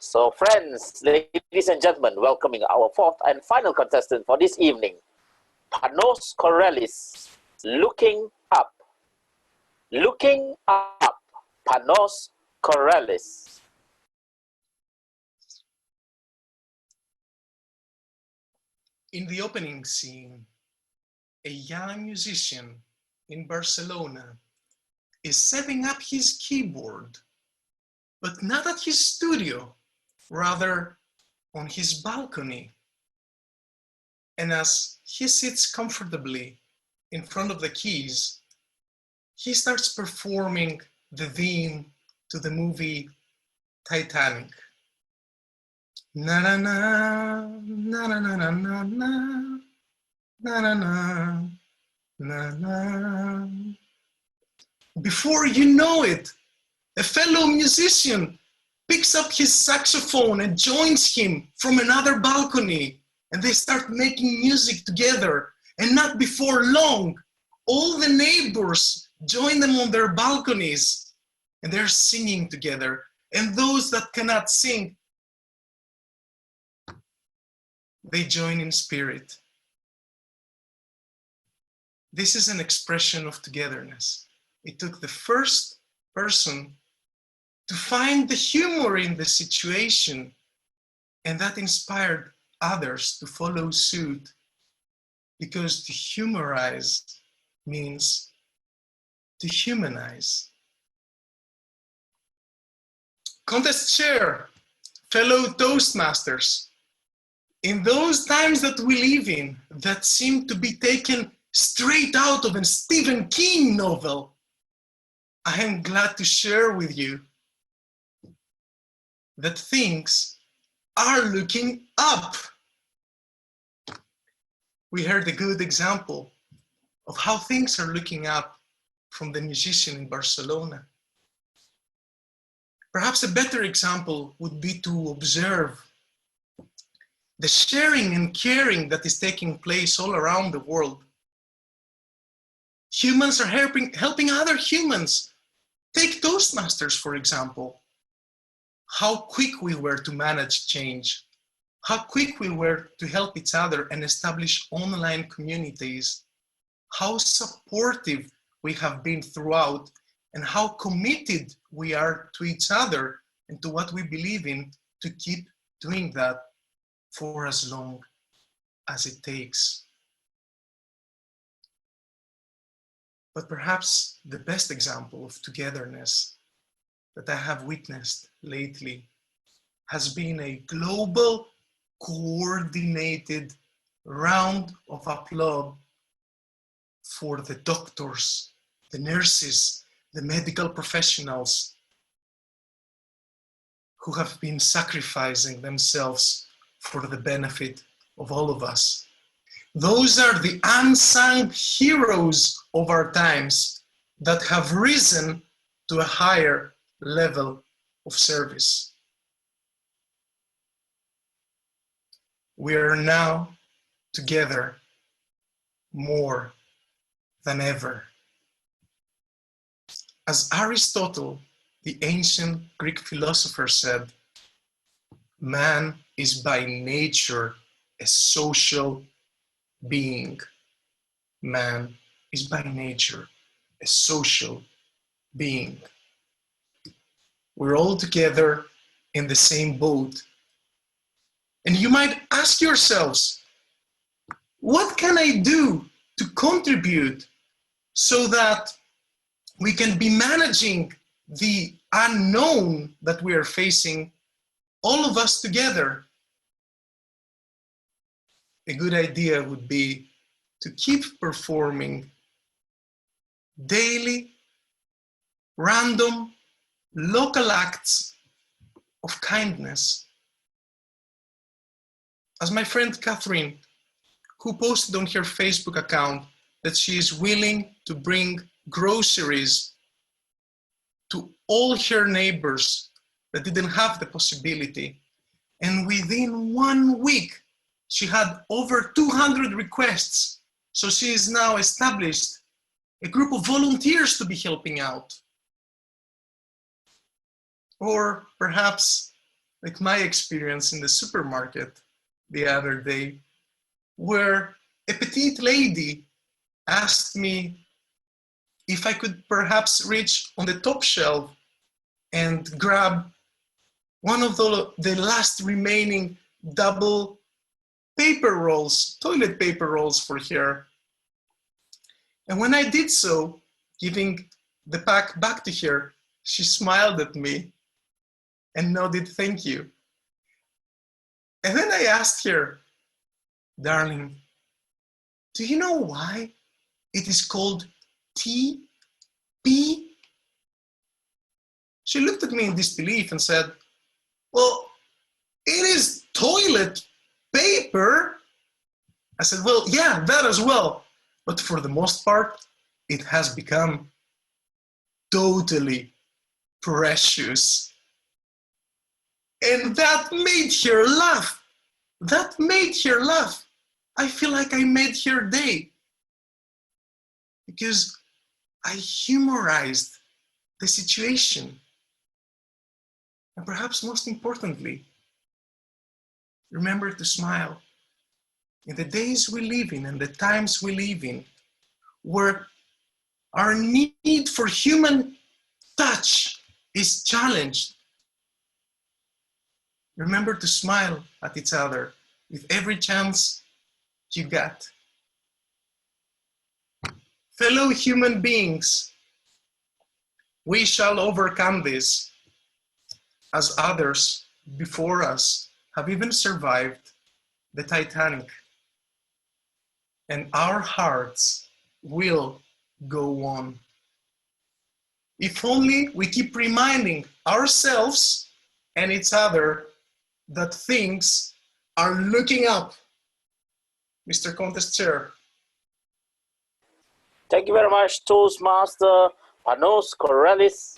So friends, ladies and gentlemen, welcoming our fourth and final contestant for this evening, Panos Korelis, Looking Up. Looking Up, Panos Korelis. In the opening scene, a young musician in Barcelona is setting up his keyboard, but not at his studio, rather on his balcony. And as he sits comfortably in front of the keys, he starts performing the theme to the movie Titanic. Na na na na na na na na na na na na na. Before you know it, a fellow musician picks up his saxophone and joins him from another balcony, and they start making music together. And not before long, all the neighbors join them on their balconies, and they're singing together. And those that cannot sing, they join in spirit. This is an expression of togetherness. It took the first person to find the humor in the situation, and that inspired others to follow suit, because to humorize means to humanize. Contest chair, fellow Toastmasters, in those times that we live in that seem to be taken straight out of a Stephen King novel, I am glad to share with you that things are looking up. We heard a good example of how things are looking up from the musician in Barcelona. Perhaps a better example would be to observe the sharing and caring that is taking place all around the world. Humans are helping other humans. Take Toastmasters, for example. How quick we were to manage change, how quick we were to help each other and establish online communities, how supportive we have been throughout, and how committed we are to each other and to what we believe in to keep doing that for as long as it takes. But perhaps the best example of togetherness that I have witnessed lately has been a global, coordinated round of applause for the doctors, the nurses, the medical professionals who have been sacrificing themselves for the benefit of all of us. Those are the unsung heroes of our times that have risen to a higher level of service. We are now together more than ever. As Aristotle, the ancient Greek philosopher, said, man is by nature a social being. Man is by nature a social being. We're all together in the same boat. And you might ask yourselves, what can I do to contribute so that we can be managing the unknown that we are facing, all of us together? A good idea would be to keep performing daily, random, local acts of kindness. As my friend Catherine, who posted on her Facebook account that she is willing to bring groceries to all her neighbors that didn't have the possibility. And within 1 week, she had over 200 requests. So she is now established a group of volunteers to be helping out. Or perhaps like my experience in the supermarket the other day, where a petite lady asked me if I could perhaps reach on the top shelf and grab one of the last remaining double paper rolls, toilet paper rolls for her. And when I did so, giving the pack back to her, she smiled at me and nodded thank you. And then I asked her, darling, do you know why it is called TP? She looked at me in disbelief and said, well, it is toilet paper. I said, well, yeah, that as well. But for the most part, it has become totally precious. And that made her laugh. That made her laugh. I feel like I made her day because I humorized the situation. And perhaps most importantly, remember to smile. In the days we live in and the times we live in, where our need for human touch is challenged, remember to smile at each other with every chance you got. Fellow human beings, we shall overcome this as others before us have even survived the Titanic. And our hearts will go on. If only we keep reminding ourselves and each other that things are looking up. Mr. Contest Chair. Thank you very much, Toastmaster Panos Korelis.